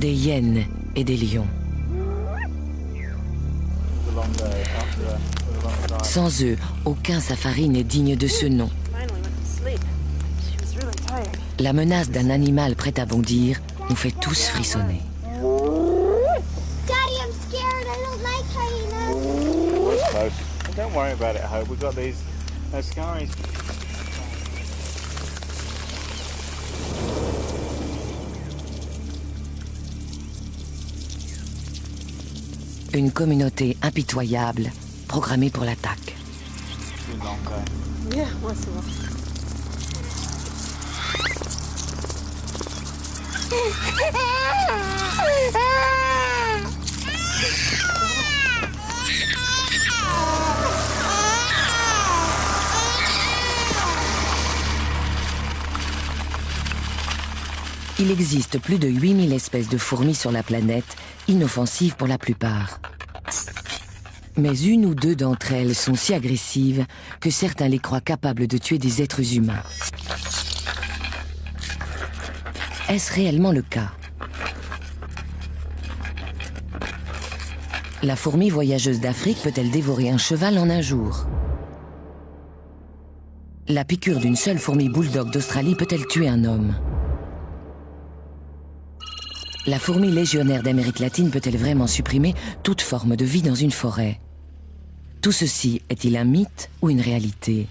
des hyènes et des lions. Sans eux, aucun safari n'est digne de ce nom. La menace d'un animal prêt à bondir nous fait tous frissonner. Daddy, I'm scared. I don't like hyenas. Don't worry about it, Hope. We've got these scaries. Une communauté impitoyable, programmée pour l'attaque. Yeah, moi c'est bon. Il existe plus de 8000 espèces de fourmis sur la planète, inoffensives pour la plupart. Mais une ou deux d'entre elles sont si agressives que certains les croient capables de tuer des êtres humains. Est-ce réellement le cas? La fourmi voyageuse d'Afrique peut-elle dévorer un cheval en un jour? La piqûre d'une seule fourmi bulldog d'Australie peut-elle tuer un homme? La fourmi légionnaire d'Amérique latine peut-elle vraiment supprimer toute forme de vie dans une forêt? Tout ceci est-il un mythe ou une réalité?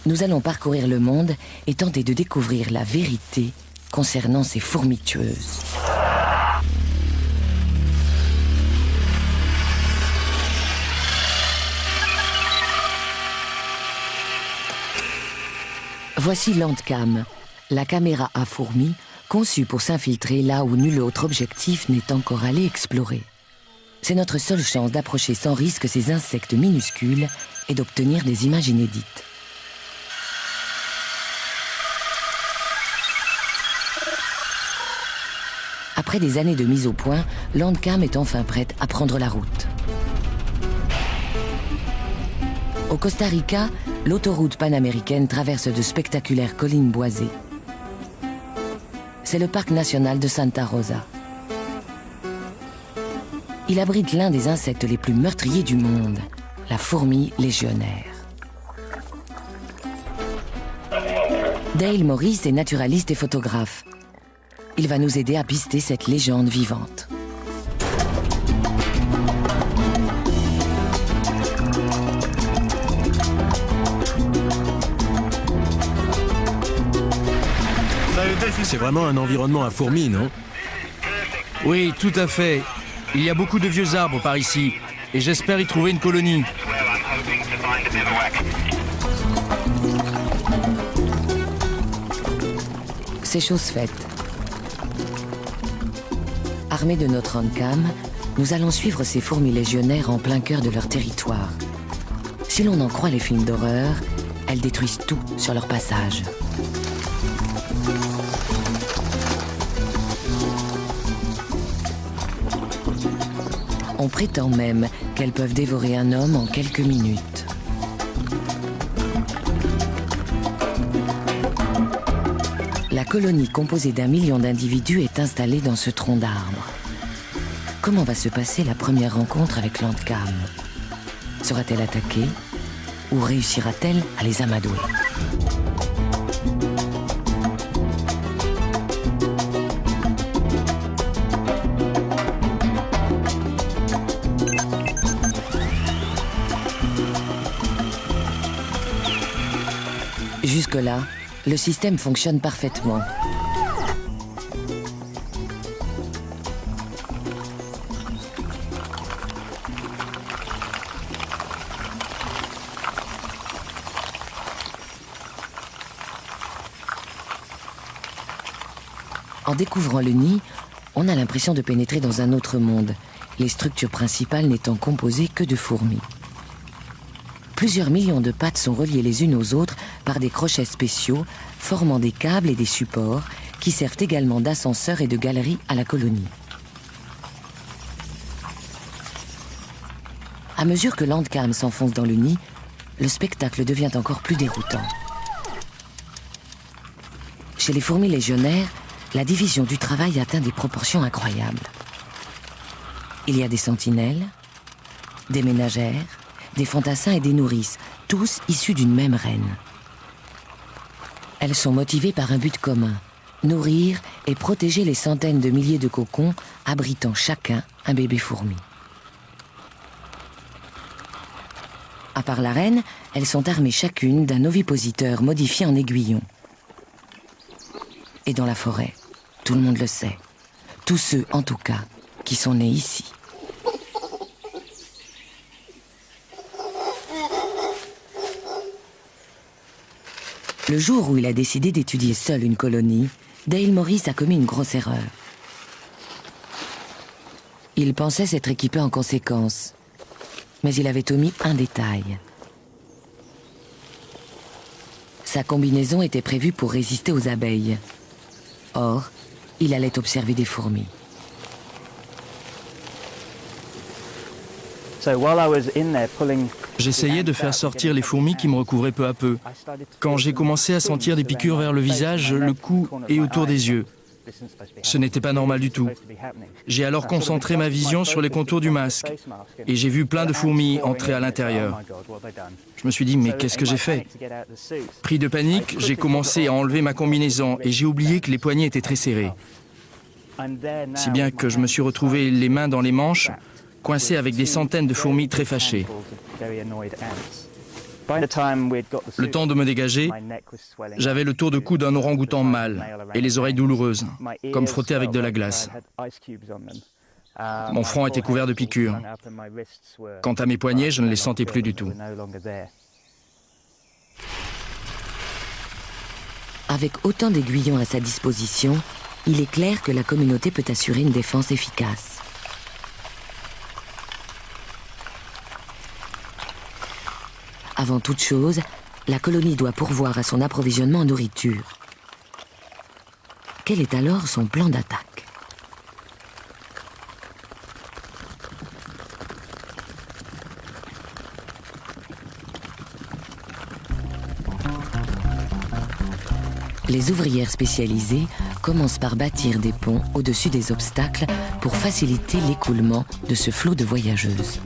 Nous allons parcourir le monde et tenter de découvrir la vérité concernant ces fourmis tueuses. Voici Landcam, la caméra à fourmis conçue pour s'infiltrer là où nul autre objectif n'est encore allé explorer. C'est notre seule chance d'approcher sans risque ces insectes minuscules et d'obtenir des images inédites. Après des années de mise au point, Landcam est enfin prête à prendre la route. Au Costa Rica, l'autoroute panaméricaine traverse de spectaculaires collines boisées. C'est le parc national de Santa Rosa. Il abrite l'un des insectes les plus meurtriers du monde, la fourmi légionnaire. Dale Morris est naturaliste et photographe. Il va nous aider à pister cette légende vivante. C'est vraiment un environnement à fourmis, non? Oui, tout à fait. Il y a beaucoup de vieux arbres par ici, et j'espère y trouver une colonie. C'est chose faite. Armés de notre Landcam, nous allons suivre ces fourmis légionnaires en plein cœur de leur territoire. Si l'on en croit les films d'horreur, elles détruisent tout sur leur passage. On prétend même qu'elles peuvent dévorer un homme en quelques minutes. La colonie composée d'1 million d'individus est installée dans ce tronc d'arbre. Comment va se passer la première rencontre avec Landcam? Sera-t-elle attaquée ou réussira-t-elle à les amadouer? Jusque-là, le système fonctionne parfaitement. En découvrant le nid, on a l'impression de pénétrer dans un autre monde, les structures principales n'étant composées que de fourmis. Plusieurs millions de pattes sont reliées les unes aux autres par des crochets spéciaux, formant des câbles et des supports qui servent également d'ascenseur et de galerie à la colonie. À mesure que Landcam s'enfonce dans le nid, le spectacle devient encore plus déroutant. Chez les fourmis légionnaires, la division du travail atteint des proportions incroyables. Il y a des sentinelles, des ménagères, des fantassins et des nourrices, tous issus d'une même reine. Elles sont motivées par un but commun, nourrir et protéger les centaines de milliers de cocons abritant chacun un bébé fourmi. À part la reine, elles sont armées chacune d'un ovipositeur modifié en aiguillon. Et dans la forêt, tout le monde le sait, tous ceux en tout cas qui sont nés ici. Le jour où il a décidé d'étudier seul une colonie, Dale Morris a commis une grosse erreur. Il pensait s'être équipé en conséquence, mais il avait omis un détail. Sa combinaison était prévue pour résister aux abeilles. Or, il allait observer des fourmis. J'essayais de faire sortir les fourmis qui me recouvraient peu à peu. Quand j'ai commencé à sentir des piqûres vers le visage, le cou et autour des yeux. Ce n'était pas normal du tout. J'ai alors concentré ma vision sur les contours du masque et j'ai vu plein de fourmis entrer à l'intérieur. Je me suis dit, mais qu'est-ce que j'ai fait? Pris de panique, j'ai commencé à enlever ma combinaison et j'ai oublié que les poignets étaient très serrés. Si bien que je me suis retrouvé les mains dans les manches, coincé avec des centaines de fourmis très fâchées. Le temps de me dégager, j'avais le tour de cou d'un orang-outan mâle et les oreilles douloureuses, comme frottées avec de la glace. Mon front était couvert de piqûres. Quant à mes poignets, je ne les sentais plus du tout. Avec autant d'aiguillons à sa disposition, il est clair que la communauté peut assurer une défense efficace. Avant toute chose, la colonie doit pourvoir à son approvisionnement en nourriture. Quel est alors son plan d'attaque? Les ouvrières spécialisées commencent par bâtir des ponts au-dessus des obstacles pour faciliter l'écoulement de ce flot de voyageuses.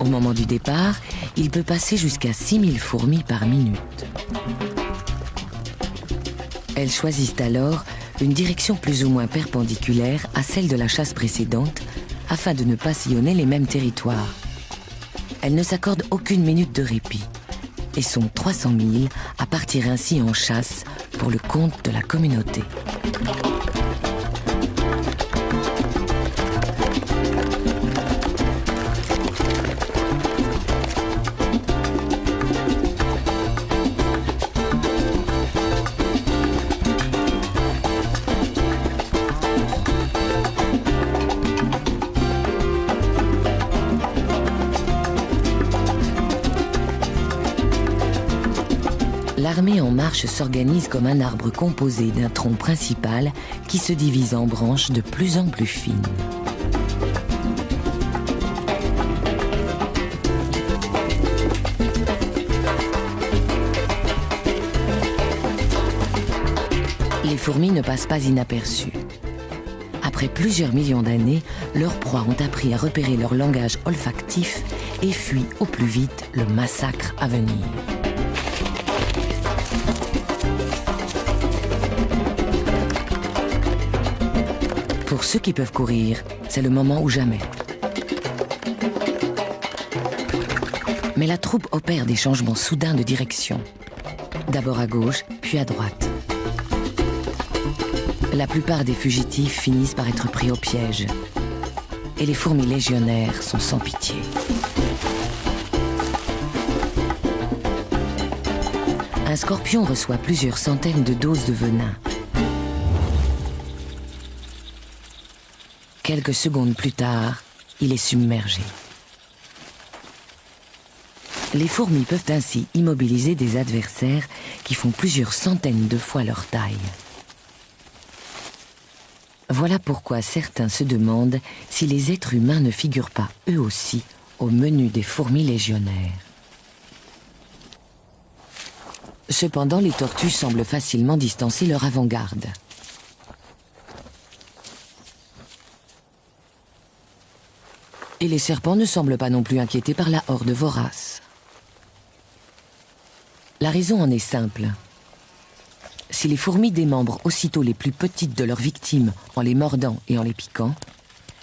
Au moment du départ, il peut passer jusqu'à 6000 fourmis par minute. Elles choisissent alors une direction plus ou moins perpendiculaire à celle de la chasse précédente, afin de ne pas sillonner les mêmes territoires. Elles ne s'accordent aucune minute de répit et sont 300 000 à partir ainsi en chasse pour le compte de la communauté. L'armée en marche s'organise comme un arbre composé d'un tronc principal qui se divise en branches de plus en plus fines. Les fourmis ne passent pas inaperçues. Après plusieurs millions d'années, leurs proies ont appris à repérer leur langage olfactif et fuient au plus vite le massacre à venir. Pour ceux qui peuvent courir, c'est le moment ou jamais. Mais la troupe opère des changements soudains de direction. D'abord à gauche, puis à droite. La plupart des fugitifs finissent par être pris au piège. Et les fourmis légionnaires sont sans pitié. Un scorpion reçoit plusieurs centaines de doses de venin. Quelques secondes plus tard, il est submergé. Les fourmis peuvent ainsi immobiliser des adversaires qui font plusieurs centaines de fois leur taille. Voilà pourquoi certains se demandent si les êtres humains ne figurent pas eux aussi au menu des fourmis légionnaires. Cependant, les tortues semblent facilement distancer leur avant-garde. Et les serpents ne semblent pas non plus inquiétés par la horde vorace. La raison en est simple. Si les fourmis démembrent aussitôt les plus petites de leurs victimes en les mordant et en les piquant,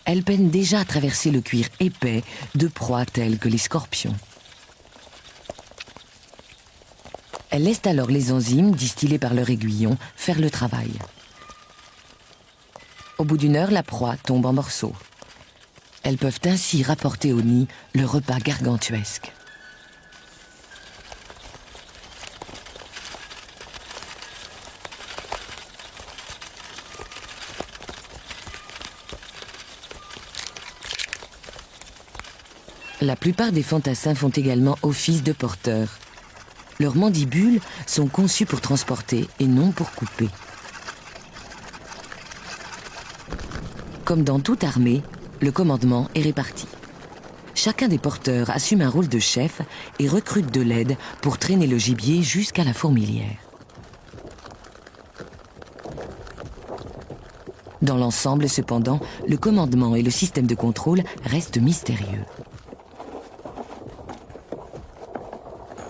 elles peinent déjà à traverser le cuir épais de proies telles que les scorpions. Elles laissent alors les enzymes, distillées par leur aiguillon, faire le travail. Au bout d'une heure, la proie tombe en morceaux. Elles peuvent ainsi rapporter au nid le repas gargantuesque. La plupart des fantassins font également office de porteurs. Leurs mandibules sont conçues pour transporter et non pour couper. Comme dans toute armée, le commandement est réparti. Chacun des porteurs assume un rôle de chef et recrute de l'aide pour traîner le gibier jusqu'à la fourmilière. Dans l'ensemble, cependant, le commandement et le système de contrôle restent mystérieux.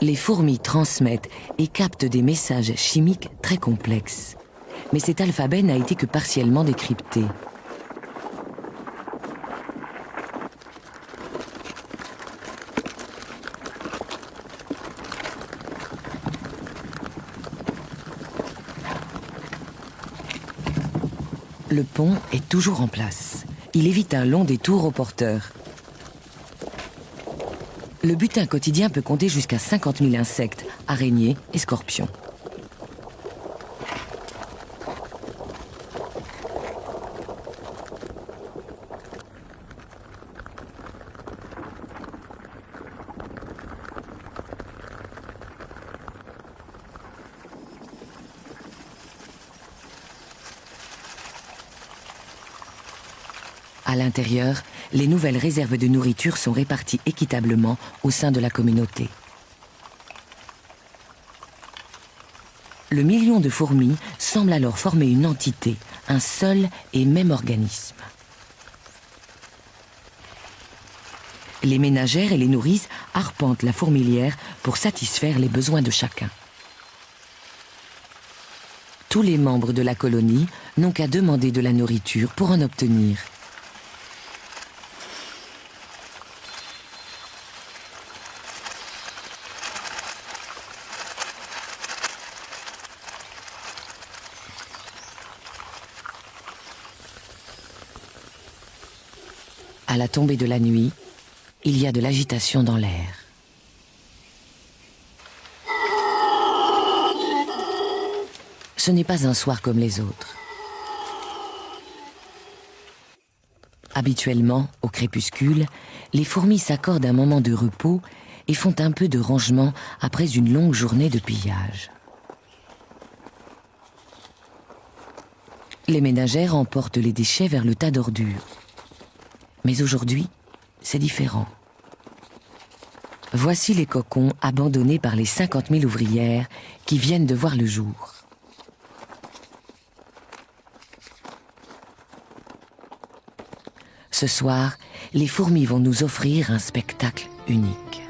Les fourmis transmettent et captent des messages chimiques très complexes. Mais cet alphabet n'a été que partiellement décrypté. Le pont est toujours en place. Il évite un long détour aux porteurs. Le butin quotidien peut compter jusqu'à 50 000 insectes, araignées et scorpions. À l'intérieur, les nouvelles réserves de nourriture sont réparties équitablement au sein de la communauté. Le million de fourmis semble alors former une entité, un seul et même organisme. Les ménagères et les nourrices arpentent la fourmilière pour satisfaire les besoins de chacun. Tous les membres de la colonie n'ont qu'à demander de la nourriture pour en obtenir. À la tombée de la nuit, il y a de l'agitation dans l'air. Ce n'est pas un soir comme les autres. Habituellement, au crépuscule, les fourmis s'accordent un moment de repos et font un peu de rangement après une longue journée de pillage. Les ménagères emportent les déchets vers le tas d'ordures. Mais aujourd'hui, c'est différent. Voici les cocons abandonnés par les 50 000 ouvrières qui viennent de voir le jour. Ce soir, les fourmis vont nous offrir un spectacle unique.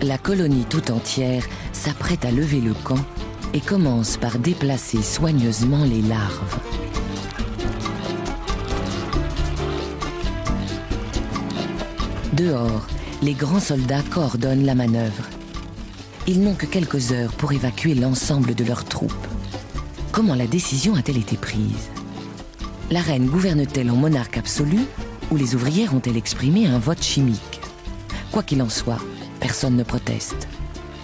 La colonie tout entière s'apprête à lever le camp et commence par déplacer soigneusement les larves. Dehors, les grands soldats coordonnent la manœuvre. Ils n'ont que quelques heures pour évacuer l'ensemble de leurs troupes. Comment la décision a-t-elle été prise? La reine gouverne-t-elle en monarque absolu ou les ouvrières ont-elles exprimé un vote chimique? Quoi qu'il en soit, personne ne proteste.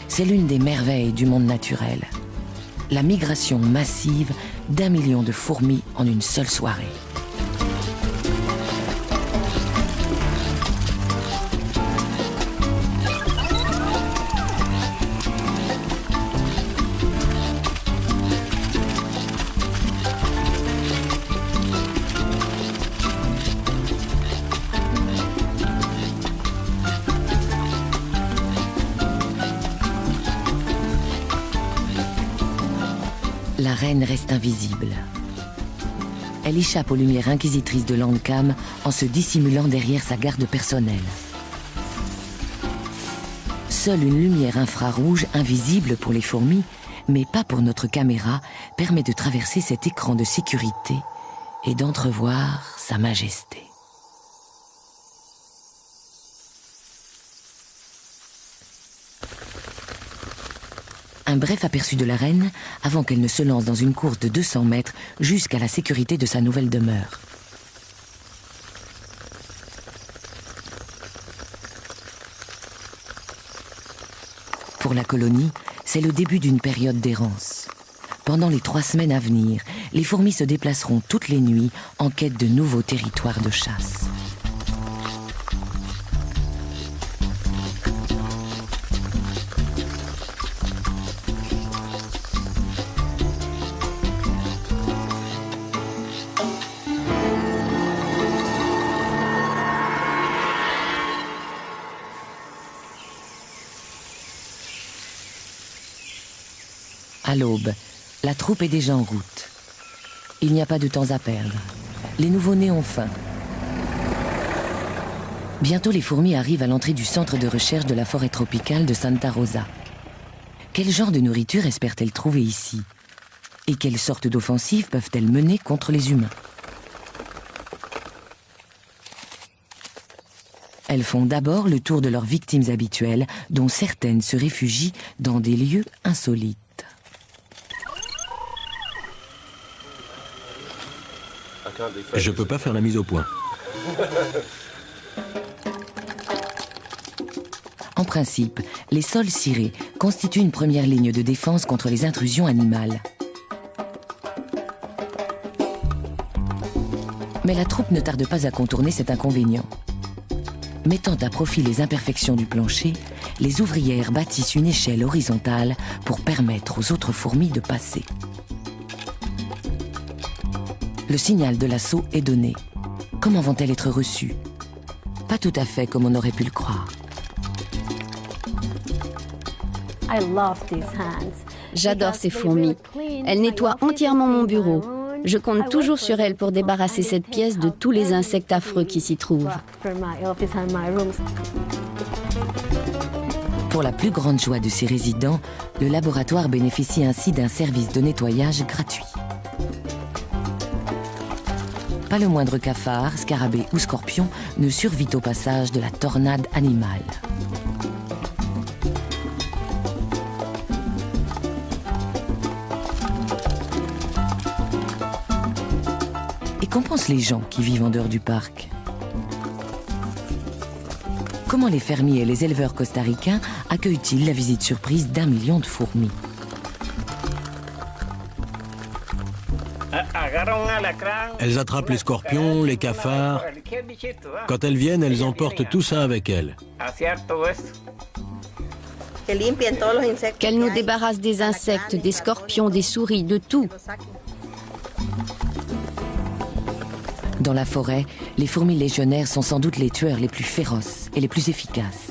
C'est l'une des merveilles du monde naturel. La migration massive d'1 million de fourmis en une seule soirée. reine reste invisible. Elle échappe aux lumières inquisitrices de Landcam en se dissimulant derrière sa garde personnelle. Seule une lumière infrarouge, invisible pour les fourmis, mais pas pour notre caméra, permet de traverser cet écran de sécurité et d'entrevoir sa majesté. Un bref aperçu de la reine avant qu'elle ne se lance dans une course de 200 mètres jusqu'à la sécurité de sa nouvelle demeure. Pour la colonie, c'est le début d'une période d'errance. Pendant les 3 semaines à venir, les fourmis se déplaceront toutes les nuits en quête de nouveaux territoires de chasse. À l'aube, la troupe est déjà en route. Il n'y a pas de temps à perdre. Les nouveau-nés ont faim. Bientôt, les fourmis arrivent à l'entrée du centre de recherche de la forêt tropicale de Santa Rosa. Quel genre de nourriture espèrent-elles trouver ici? Et quelles sortes d'offensives peuvent-elles mener contre les humains? Elles font d'abord le tour de leurs victimes habituelles, dont certaines se réfugient dans des lieux insolites. Je peux pas faire la mise au point. En principe, les sols cirés constituent une première ligne de défense contre les intrusions animales. Mais la troupe ne tarde pas à contourner cet inconvénient. Mettant à profit les imperfections du plancher, les ouvrières bâtissent une échelle horizontale pour permettre aux autres fourmis de passer. Le signal de l'assaut est donné. Comment vont-elles être reçues? Pas tout à fait comme on aurait pu le croire. J'adore ces fourmis. Elles nettoient entièrement mon bureau. Je compte toujours sur elles pour débarrasser cette pièce de tous les insectes affreux qui s'y trouvent. Pour la plus grande joie de ses résidents, le laboratoire bénéficie ainsi d'un service de nettoyage gratuit. Pas le moindre cafard, scarabée ou scorpion ne survit au passage de la tornade animale. Et qu'en pensent les gens qui vivent en dehors du parc? Comment les fermiers et les éleveurs costaricains accueillent-ils la visite surprise d'1 million de fourmis? Elles attrapent les scorpions, les cafards. Quand elles viennent, elles emportent tout ça avec elles. Qu'elles nous débarrassent des insectes, des scorpions, des souris, de tout. Dans la forêt, les fourmis légionnaires sont sans doute les tueurs les plus féroces et les plus efficaces.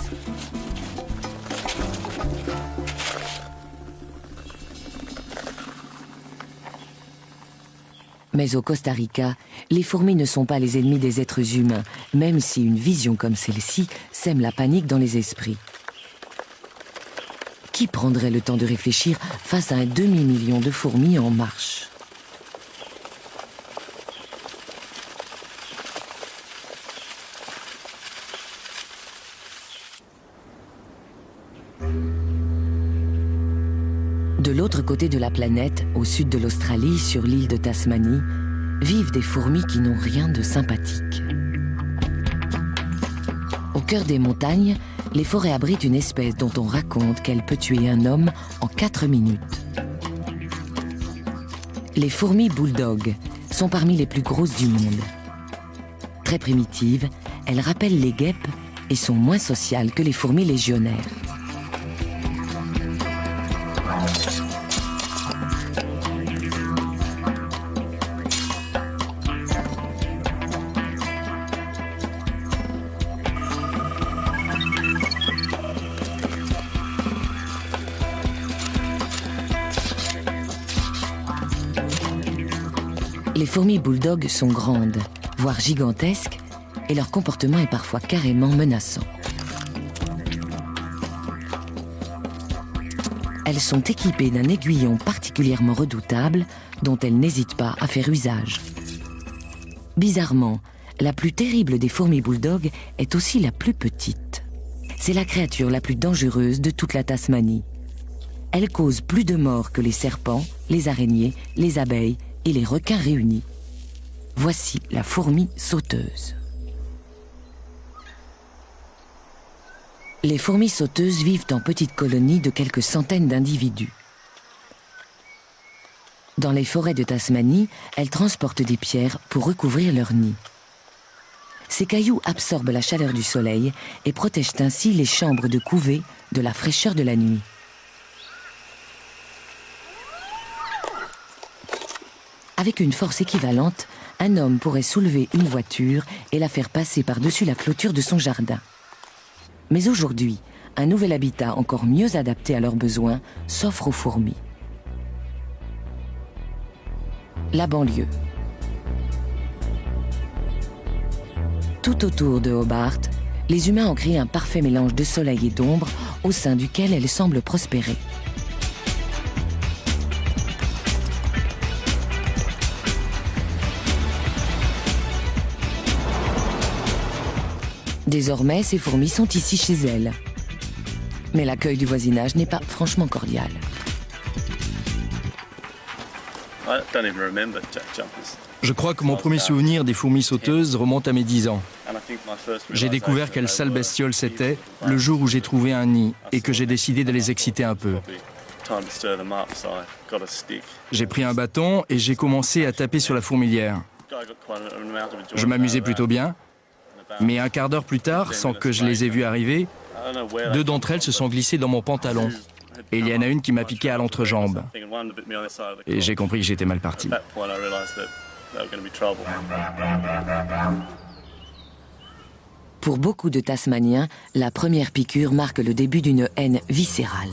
Mais au Costa Rica, les fourmis ne sont pas les ennemis des êtres humains, même si une vision comme celle-ci sème la panique dans les esprits. Qui prendrait le temps de réfléchir face à un demi-million de fourmis en marche? De l'autre côté de la planète, au sud de l'Australie, sur l'île de Tasmanie, vivent des fourmis qui n'ont rien de sympathique. Au cœur des montagnes, les forêts abritent une espèce dont on raconte qu'elle peut tuer un homme en 4 minutes. Les fourmis bulldog sont parmi les plus grosses du monde. Très primitives, elles rappellent les guêpes et sont moins sociales que les fourmis légionnaires. Les fourmis bulldogs sont grandes, voire gigantesques, et leur comportement est parfois carrément menaçant. Elles sont équipées d'un aiguillon particulièrement redoutable dont elles n'hésitent pas à faire usage. Bizarrement, la plus terrible des fourmis bulldogs est aussi la plus petite. C'est la créature la plus dangereuse de toute la Tasmanie. Elle cause plus de morts que les serpents, les araignées, les abeilles et les requins réunis. Voici la fourmi sauteuse. Les fourmis sauteuses vivent en petites colonies de quelques centaines d'individus. Dans les forêts de Tasmanie, elles transportent des pierres pour recouvrir leur nid. Ces cailloux absorbent la chaleur du soleil et protègent ainsi les chambres de couvée de la fraîcheur de la nuit. Avec une force équivalente, un homme pourrait soulever une voiture et la faire passer par-dessus la clôture de son jardin. Mais aujourd'hui, un nouvel habitat encore mieux adapté à leurs besoins s'offre aux fourmis. La banlieue. Tout autour de Hobart, les humains ont créé un parfait mélange de soleil et d'ombre au sein duquel elles semblent prospérer. Désormais, ces fourmis sont ici chez elles. Mais l'accueil du voisinage n'est pas franchement cordial. Je crois que mon premier souvenir des fourmis sauteuses remonte à mes 10 ans. J'ai découvert quelle sale bestiole c'était le jour où j'ai trouvé un nid et que j'ai décidé de les exciter un peu. J'ai pris un bâton et j'ai commencé à taper sur la fourmilière. Je m'amusais plutôt bien, mais un quart d'heure plus tard, sans que je les ai vues arriver, 2 d'entre elles se sont glissées dans mon pantalon. Et il y en a une qui m'a piqué à l'entrejambe. Et j'ai compris que j'étais mal parti. Pour beaucoup de Tasmaniens, la première piqûre marque le début d'une haine viscérale.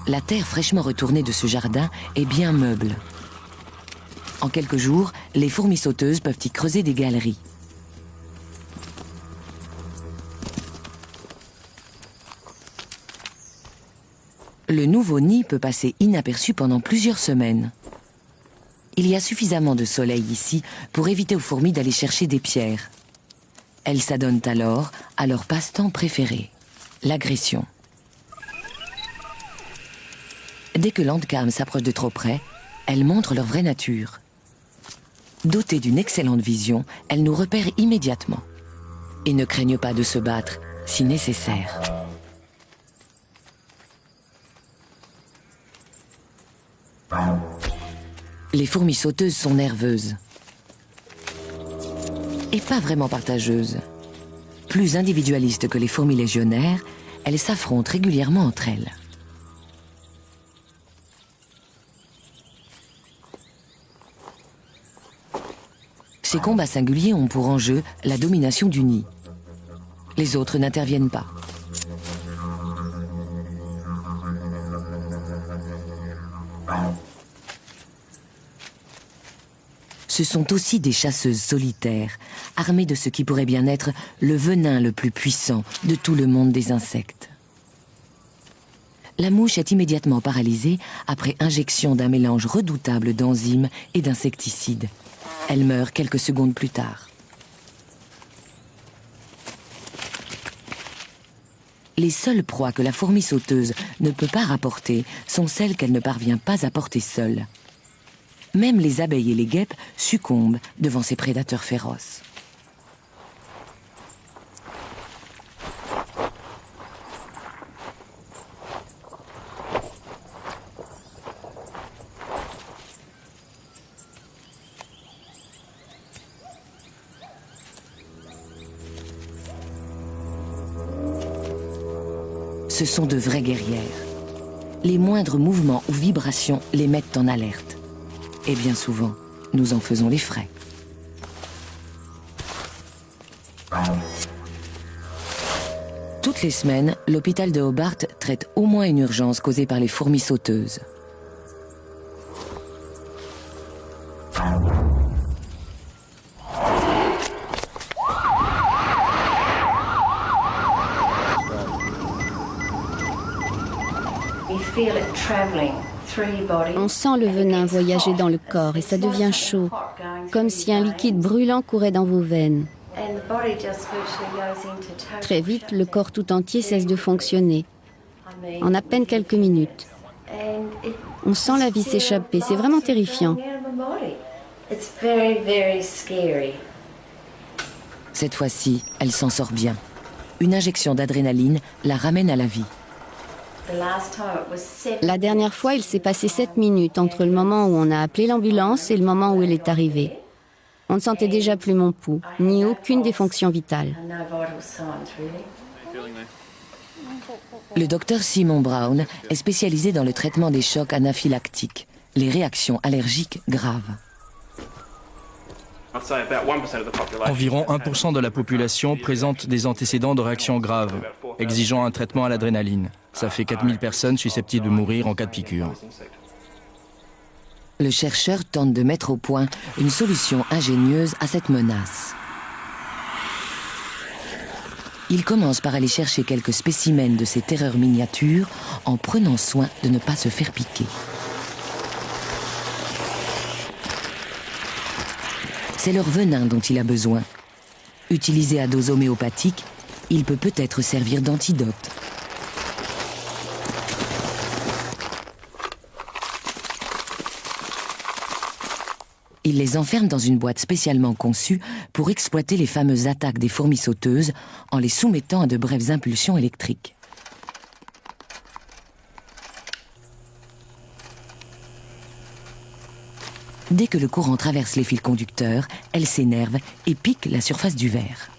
La terre fraîchement retournée de ce jardin est bien meuble. En quelques jours, les fourmis sauteuses peuvent y creuser des galeries. Le nouveau nid peut passer inaperçu pendant plusieurs semaines. Il y a suffisamment de soleil ici pour éviter aux fourmis d'aller chercher des pierres. Elles s'adonnent alors à leur passe-temps préféré, l'agression. Dès que l'Andcam s'approche de trop près, elles montrent leur vraie nature. Dotées d'une excellente vision, elles nous repèrent immédiatement et ne craignent pas de se battre si nécessaire. Les fourmis sauteuses sont nerveuses et pas vraiment partageuses. Plus individualistes que les fourmis légionnaires, elles s'affrontent régulièrement entre elles. Ces combats singuliers ont pour enjeu la domination du nid. Les autres n'interviennent pas. Ce sont aussi des chasseuses solitaires, armées de ce qui pourrait bien être le venin le plus puissant de tout le monde des insectes. La mouche est immédiatement paralysée après injection d'un mélange redoutable d'enzymes et d'insecticides. Elle meurt quelques secondes plus tard. Les seules proies que la fourmi sauteuse ne peut pas rapporter sont celles qu'elle ne parvient pas à porter seule. Même les abeilles et les guêpes succombent devant ces prédateurs féroces. Ce sont de vraies guerrières. Les moindres mouvements ou vibrations les mettent en alerte. Et bien souvent, nous en faisons les frais. Toutes Toutes les semaines, l'hôpital de Hobart traite au moins une urgence causée par les fourmis sauteuses. On sent le venin voyager dans le corps et ça devient chaud, comme si un liquide brûlant courait dans vos veines. Très vite, le corps tout entier cesse de fonctionner, en à peine quelques minutes. On sent la vie s'échapper, c'est vraiment terrifiant. Cette fois-ci, elle s'en sort bien. Une injection d'adrénaline la ramène à la vie. La dernière fois, il s'est passé 7 minutes entre le moment où on a appelé l'ambulance et le moment où elle est arrivée. On ne sentait déjà plus mon pouls, ni aucune des fonctions vitales. Le docteur Simon Brown est spécialisé dans le traitement des chocs anaphylactiques, les réactions allergiques graves. Environ 1% de la population présente des antécédents de réactions graves, exigeant un traitement à l'adrénaline. Ça fait 4000 personnes susceptibles de mourir en cas de piqûre. Le chercheur tente de mettre au point une solution ingénieuse à cette menace. Il commence par aller chercher quelques spécimens de ces terreurs miniatures en prenant soin de ne pas se faire piquer. C'est leur venin dont il a besoin. Utilisé à dose homéopathique, il peut peut-être servir d'antidote. Il les enferme dans une boîte spécialement conçue pour exploiter les fameuses attaques des fourmis sauteuses en les soumettant à de brèves impulsions électriques. Dès que le courant traverse les fils conducteurs, elles s'énervent et piquent la surface du verre.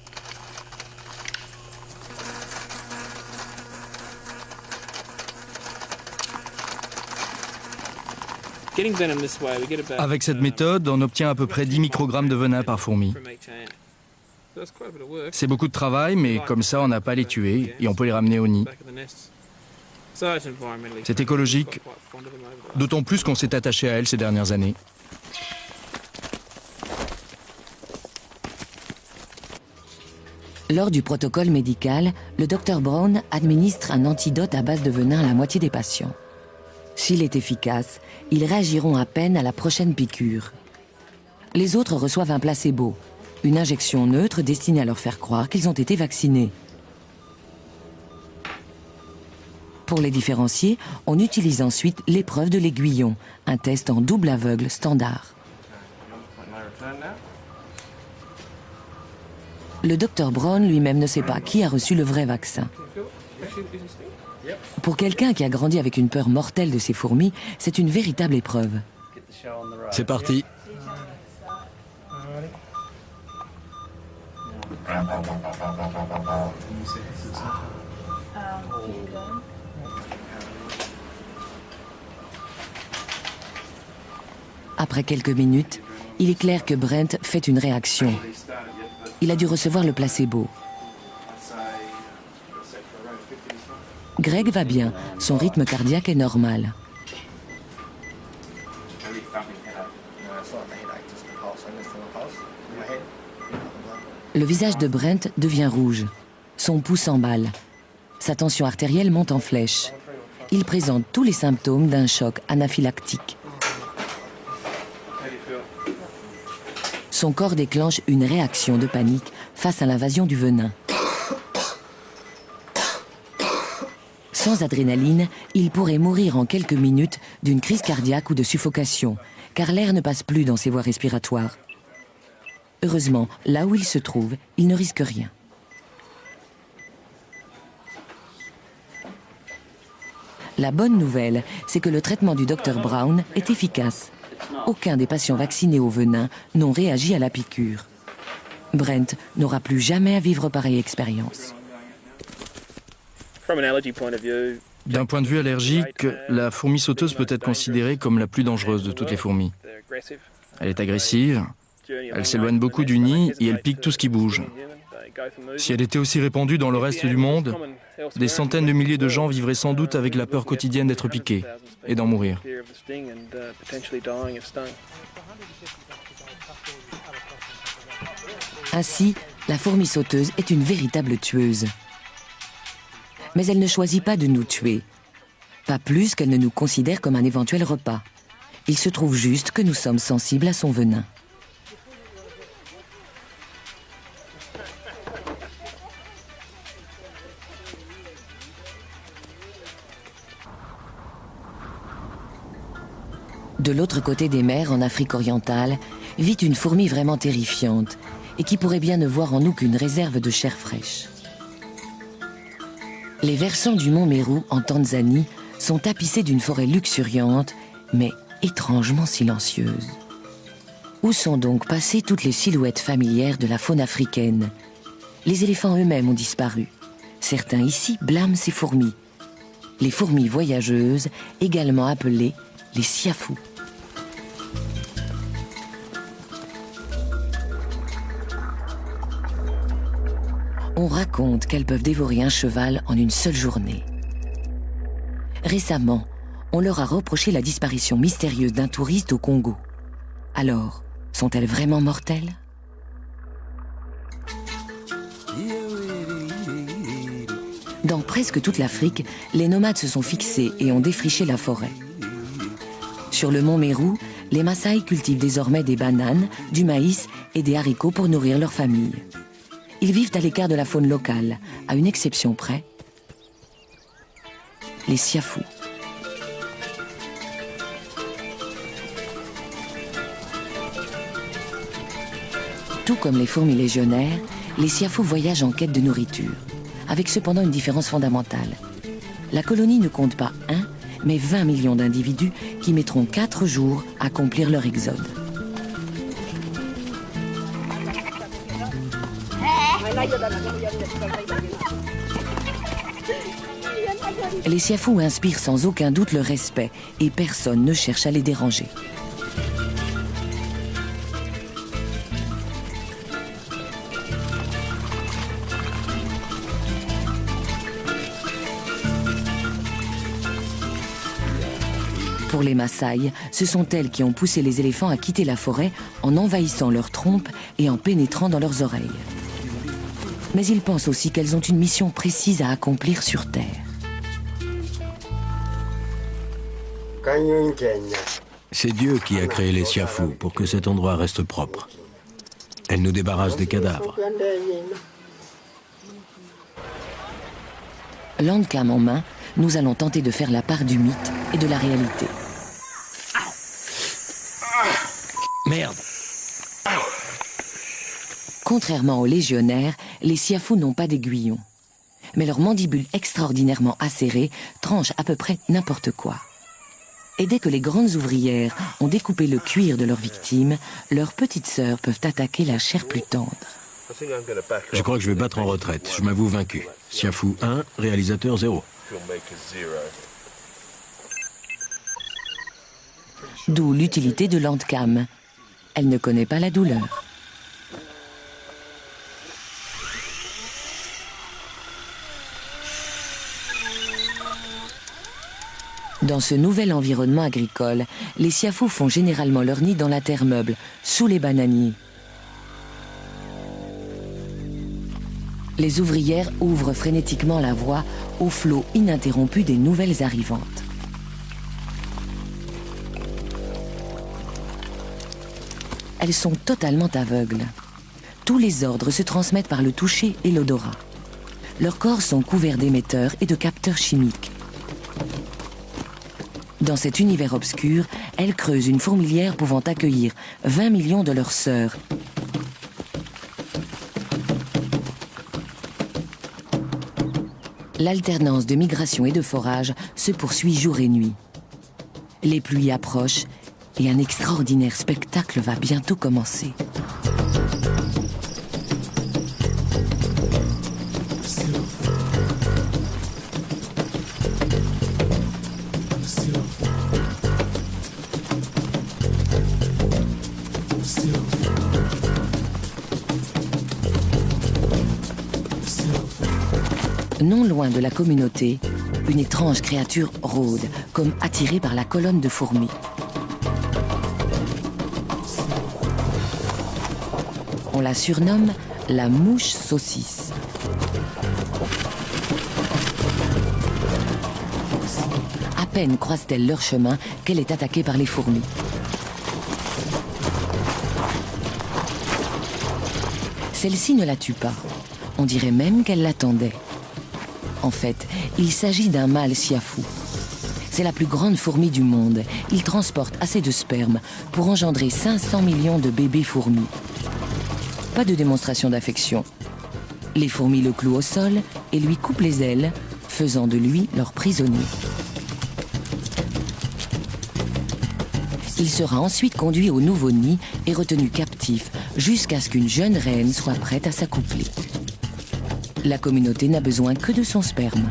Avec cette méthode, on obtient à peu près 10 microgrammes de venin par fourmi. C'est beaucoup de travail, mais comme ça, on n'a pas à les tuer et on peut les ramener au nid. C'est écologique, d'autant plus qu'on s'est attaché à elles ces dernières années. Lors du protocole médical, le Dr Brown administre un antidote à base de venin à la moitié des patients. S'il est efficace, ils réagiront à peine à la prochaine piqûre. Les autres reçoivent un placebo, une injection neutre destinée à leur faire croire qu'ils ont été vaccinés. Pour les différencier, on utilise ensuite l'épreuve de l'aiguillon, un test en double aveugle standard. Le Dr Brown lui-même ne sait pas qui a reçu le vrai vaccin. Pour quelqu'un qui a grandi avec une peur mortelle de ces fourmis, c'est une véritable épreuve. C'est parti. Après quelques minutes, il est clair que Brent fait une réaction. Il a dû recevoir le placebo. Greg va bien, son rythme cardiaque est normal. Le visage de Brent devient rouge. Son pouls s'emballe. Sa tension artérielle monte en flèche. Il présente tous les symptômes d'un choc anaphylactique. Son corps déclenche une réaction de panique face à l'invasion du venin. Sans adrénaline, il pourrait mourir en quelques minutes d'une crise cardiaque ou de suffocation, car l'air ne passe plus dans ses voies respiratoires. Heureusement, là où il se trouve, il ne risque rien. La bonne nouvelle, c'est que le traitement du Dr Brown est efficace. Aucun des patients vaccinés au venin n'ont réagi à la piqûre. Brent n'aura plus jamais à vivre pareille expérience. D'un point de vue allergique, la fourmi sauteuse peut être considérée comme la plus dangereuse de toutes les fourmis. Elle est agressive, elle s'éloigne beaucoup du nid et elle pique tout ce qui bouge. Si elle était aussi répandue dans le reste du monde, des centaines de milliers de gens vivraient sans doute avec la peur quotidienne d'être piqués et d'en mourir. Ainsi, la fourmi sauteuse est une véritable tueuse. Mais elle ne choisit pas de nous tuer. Pas plus qu'elle ne nous considère comme un éventuel repas. Il se trouve juste que nous sommes sensibles à son venin. De l'autre côté des mers, en Afrique orientale, vit une fourmi vraiment terrifiante et qui pourrait bien ne voir en nous qu'une réserve de chair fraîche. Les versants du mont Meru, en Tanzanie, sont tapissés d'une forêt luxuriante, mais étrangement silencieuse. Où sont donc passées toutes les silhouettes familières de la faune africaine? Les éléphants eux-mêmes ont disparu. Certains ici blâment ces fourmis. Les fourmis voyageuses, également appelées les siafous. On raconte qu'elles peuvent dévorer un cheval en une seule journée. Récemment, on leur a reproché la disparition mystérieuse d'un touriste au Congo. Alors, sont-elles vraiment mortelles? Dans presque toute l'Afrique, les nomades se sont fixés et ont défriché la forêt. Sur le mont Meru, les Maasai cultivent désormais des bananes, du maïs et des haricots pour nourrir leur famille. Ils vivent à l'écart de la faune locale, à une exception près, les siafous. Tout comme les fourmis légionnaires, les siafous voyagent en quête de nourriture, avec cependant une différence fondamentale. La colonie ne compte pas 1, mais 20 millions d'individus qui mettront 4 jours à accomplir leur exode. Les siafous inspirent sans aucun doute le respect et personne ne cherche à les déranger. Pour les Maasai, ce sont elles qui ont poussé les éléphants à quitter la forêt en envahissant leurs trompes et en pénétrant dans leurs oreilles. Mais ils pensent aussi qu'elles ont une mission précise à accomplir sur Terre. C'est Dieu qui a créé les siafous pour que cet endroit reste propre. Elle nous débarrasse des cadavres. Landcam en main, nous allons tenter de faire la part du mythe et de la réalité. Merde! Contrairement aux légionnaires, les siafous n'ont pas d'aiguillon. Mais leurs mandibules extraordinairement acérées tranchent à peu près n'importe quoi. Et dès que les grandes ouvrières ont découpé le cuir de leurs victimes, leurs petites sœurs peuvent attaquer la chair plus tendre. Je crois que je vais battre en retraite. Je m'avoue vaincu. Siafou 1, réalisateur 0. D'où l'utilité de Landcam. Elle ne connaît pas la douleur. Dans ce nouvel environnement agricole, les siafous font généralement leur nid dans la terre meuble, sous les bananiers. Les ouvrières ouvrent frénétiquement la voie au flot ininterrompu des nouvelles arrivantes. Elles sont totalement aveugles. Tous les ordres se transmettent par le toucher et l'odorat. Leurs corps sont couverts d'émetteurs et de capteurs chimiques. Dans cet univers obscur, elles creusent une fourmilière pouvant accueillir 20 millions de leurs sœurs. L'alternance de migration et de forage se poursuit jour et nuit. Les pluies approchent et un extraordinaire spectacle va bientôt commencer. Non loin de la communauté, une étrange créature rôde, comme attirée par la colonne de fourmis. On la surnomme la mouche saucisse. À peine croise-t-elle leur chemin qu'elle est attaquée par les fourmis. Celle-ci ne la tue pas. On dirait même qu'elle l'attendait. En fait, il s'agit d'un mâle siafou. C'est la plus grande fourmi du monde. Il transporte assez de sperme pour engendrer 500 millions de bébés fourmis. Pas de démonstration d'affection. Les fourmis le clouent au sol et lui coupent les ailes, faisant de lui leur prisonnier. Il sera ensuite conduit au nouveau nid et retenu captif jusqu'à ce qu'une jeune reine soit prête à s'accoupler. La communauté n'a besoin que de son sperme.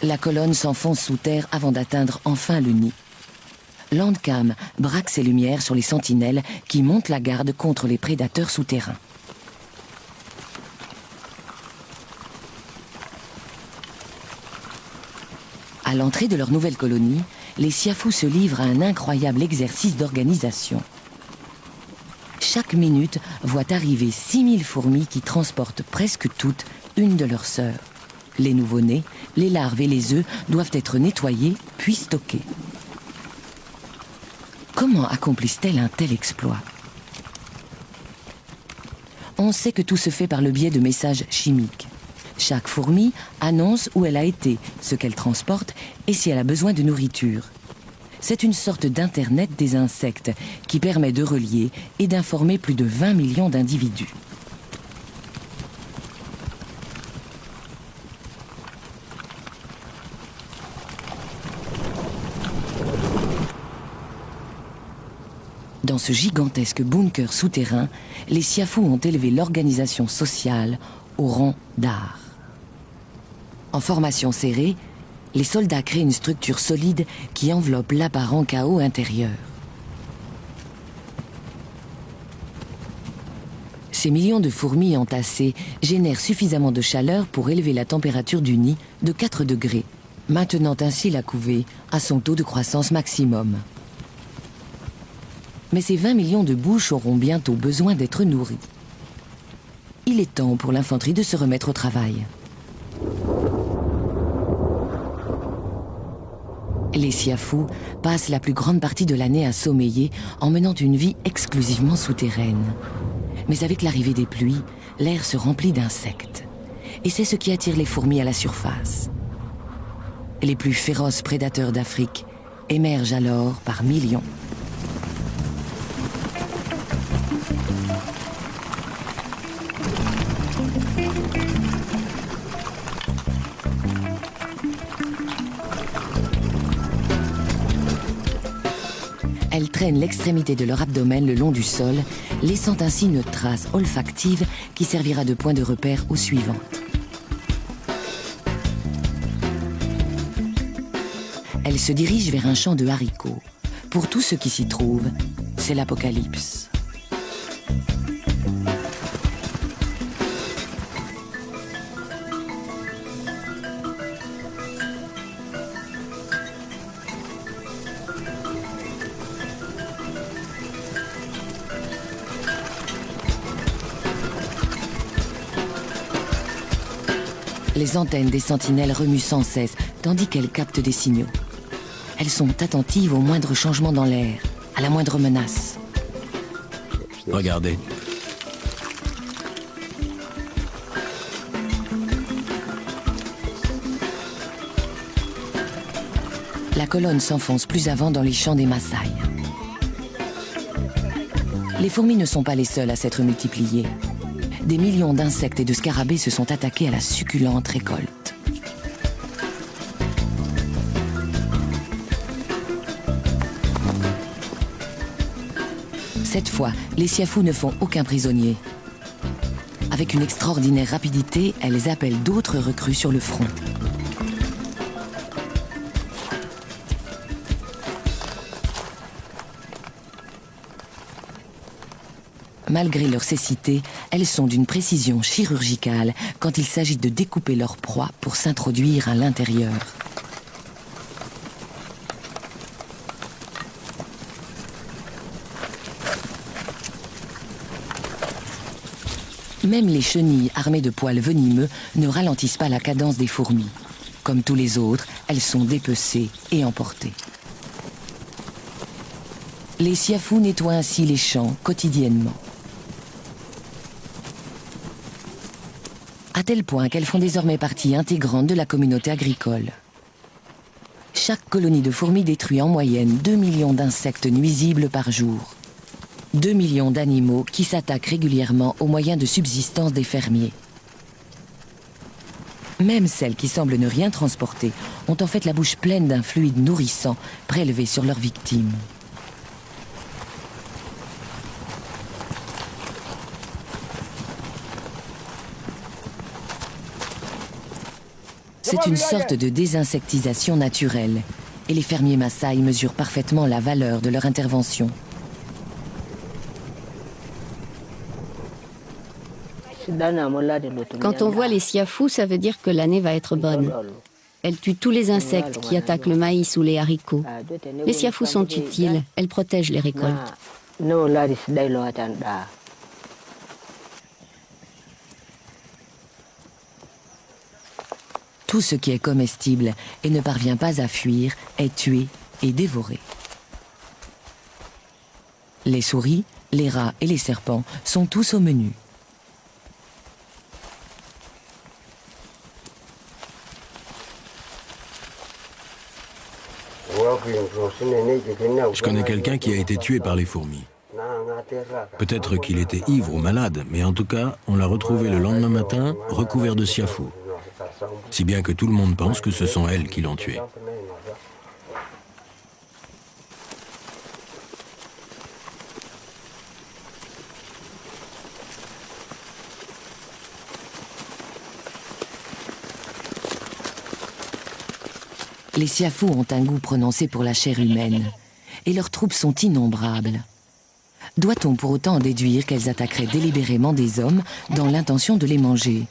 La colonne s'enfonce sous terre avant d'atteindre enfin le nid. Landcam braque ses lumières sur les sentinelles qui montent la garde contre les prédateurs souterrains. À l'entrée de leur nouvelle colonie, les siafous se livrent à un incroyable exercice d'organisation. Chaque minute voit arriver 6000 fourmis qui transportent presque toutes une de leurs sœurs. Les nouveau-nés, les larves et les œufs doivent être nettoyés puis stockés. Comment accomplissent-elles un tel exploit? On sait que tout se fait par le biais de messages chimiques. Chaque fourmi annonce où elle a été, ce qu'elle transporte et si elle a besoin de nourriture. C'est une sorte d'internet des insectes qui permet de relier et d'informer plus de 20 millions d'individus. Dans ce gigantesque bunker souterrain, les siafous ont élevé l'organisation sociale au rang d'art. En formation serrée, les soldats créent une structure solide qui enveloppe l'apparent chaos intérieur. Ces millions de fourmis entassées génèrent suffisamment de chaleur pour élever la température du nid de 4 degrés, maintenant ainsi la couvée à son taux de croissance maximum. Mais ces 20 millions de bouches auront bientôt besoin d'être nourries. Il est temps pour l'infanterie de se remettre au travail. Les siafous passent la plus grande partie de l'année à sommeiller en menant une vie exclusivement souterraine. Mais avec l'arrivée des pluies, l'air se remplit d'insectes. Et c'est ce qui attire les fourmis à la surface. Les plus féroces prédateurs d'Afrique émergent alors par millions. Elles traînent l'extrémité de leur abdomen le long du sol, laissant ainsi une trace olfactive qui servira de point de repère aux suivantes. Elles se dirigent vers un champ de haricots. Pour tous ceux qui s'y trouvent, c'est l'apocalypse. Les antennes des sentinelles remuent sans cesse, tandis qu'elles captent des signaux. Elles sont attentives au moindre changement dans l'air, à la moindre menace. Regardez. La colonne s'enfonce plus avant dans les champs des Maasai. Les fourmis ne sont pas les seules à s'être multipliées. Des millions d'insectes et de scarabées se sont attaqués à la succulente récolte. Cette fois, les siafous ne font aucun prisonnier. Avec une extraordinaire rapidité, elles appellent d'autres recrues sur le front. Malgré leur cécité, elles sont d'une précision chirurgicale quand il s'agit de découper leur proie pour s'introduire à l'intérieur. Même les chenilles armées de poils venimeux ne ralentissent pas la cadence des fourmis. Comme tous les autres, elles sont dépecées et emportées. Les siafous nettoient ainsi les champs quotidiennement. À tel point qu'elles font désormais partie intégrante de la communauté agricole. Chaque colonie de fourmis détruit en moyenne 2 millions d'insectes nuisibles par jour. 2 millions d'animaux qui s'attaquent régulièrement aux moyens de subsistance des fermiers. Même celles qui semblent ne rien transporter ont en fait la bouche pleine d'un fluide nourrissant prélevé sur leurs victimes. C'est une sorte de désinsectisation naturelle et les fermiers Maasai mesurent parfaitement la valeur de leur intervention. Quand on voit les siafous, ça veut dire que l'année va être bonne. Elles tuent tous les insectes qui attaquent le maïs ou les haricots. Les siafous sont utiles, elles protègent les récoltes. Tout ce qui est comestible et ne parvient pas à fuir est tué et dévoré. Les souris, les rats et les serpents sont tous au menu. Je connais quelqu'un qui a été tué par les fourmis. Peut-être qu'il était ivre ou malade, mais en tout cas, on l'a retrouvé le lendemain matin, recouvert de siafous. Si bien que tout le monde pense que ce sont elles qui l'ont tué. Les siafous ont un goût prononcé pour la chair humaine, et leurs troupes sont innombrables. Doit-on pour autant en déduire qu'elles attaqueraient délibérément des hommes dans l'intention de les manger?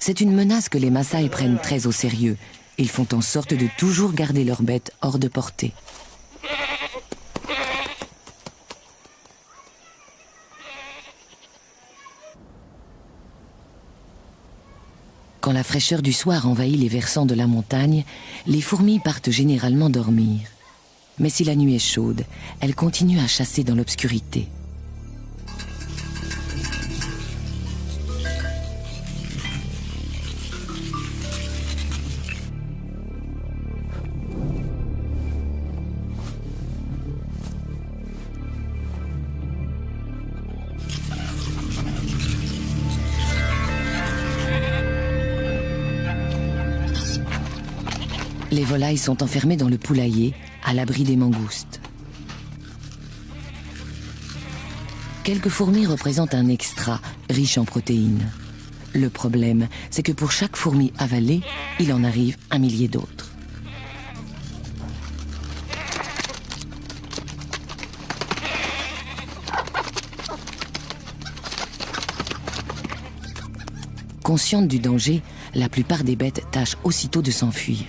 C'est une menace que les Maasai prennent très au sérieux. Ils font en sorte de toujours garder leurs bêtes hors de portée. Quand la fraîcheur du soir envahit les versants de la montagne, les fourmis partent généralement dormir. Mais si la nuit est chaude, elles continuent à chasser dans l'obscurité. Les volailles sont enfermées dans le poulailler, à l'abri des mangoustes. Quelques fourmis représentent un extra, riche en protéines. Le problème, c'est que pour chaque fourmi avalée, il en arrive 1 millier d'autres. Conscientes du danger, la plupart des bêtes tâchent aussitôt de s'enfuir.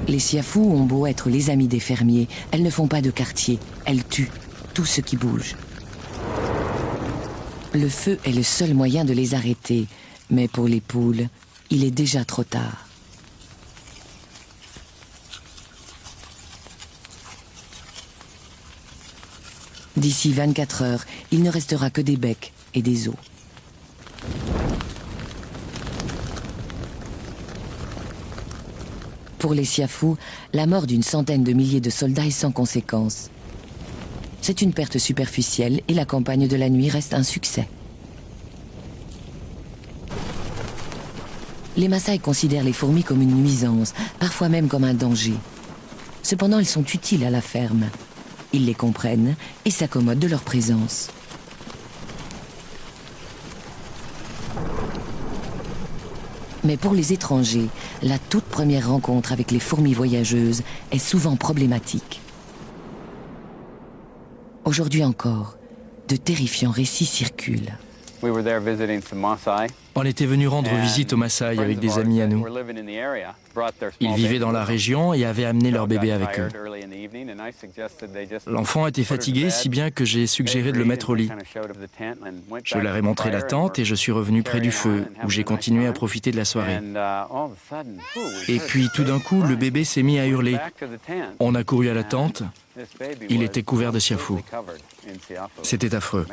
Les siafous ont beau être les amis des fermiers, elles ne font pas de quartier, elles tuent tout ce qui bouge. Le feu est le seul moyen de les arrêter, mais pour les poules, il est déjà trop tard. D'ici 24 heures, il ne restera que des becs et des os. Pour les siafous, la mort d'une centaine de milliers de soldats est sans conséquence. C'est une perte superficielle et la campagne de la nuit reste un succès. Les Maasai considèrent les fourmis comme une nuisance, parfois même comme un danger. Cependant, elles sont utiles à la ferme. Ils les comprennent et s'accommodent de leur présence. Mais pour les étrangers, la toute première rencontre avec les fourmis voyageuses est souvent problématique. Aujourd'hui encore, de terrifiants récits circulent. On était venu rendre visite aux Maasai avec des amis à nous. Ils vivaient dans la région et avaient amené leur bébé avec eux. L'enfant était fatigué, si bien que j'ai suggéré de le mettre au lit. Je leur ai montré la tente et je suis revenu près du feu, où j'ai continué à profiter de la soirée. Et puis tout d'un coup, le bébé s'est mis à hurler. On a couru à la tente. Il était couvert de siafous. C'était affreux.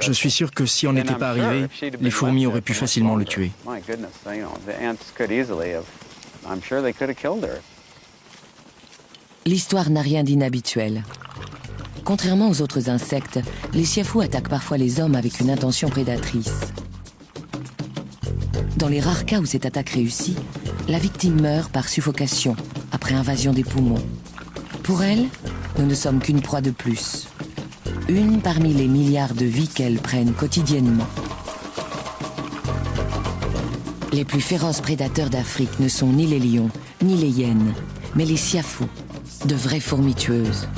Je suis sûr que si on n'était pas arrivé, les fourmis auraient pu facilement le tuer. L'histoire n'a rien d'inhabituel. Contrairement aux autres insectes, les siafous attaquent parfois les hommes avec une intention prédatrice. Dans les rares cas où cette attaque réussit, la victime meurt par suffocation, après invasion des poumons. Pour elle, nous ne sommes qu'une proie de plus. Une parmi les milliards de vies qu'elles prennent quotidiennement. Les plus féroces prédateurs d'Afrique ne sont ni les lions, ni les hyènes, mais les siafous, de vraies fourmis tueuses.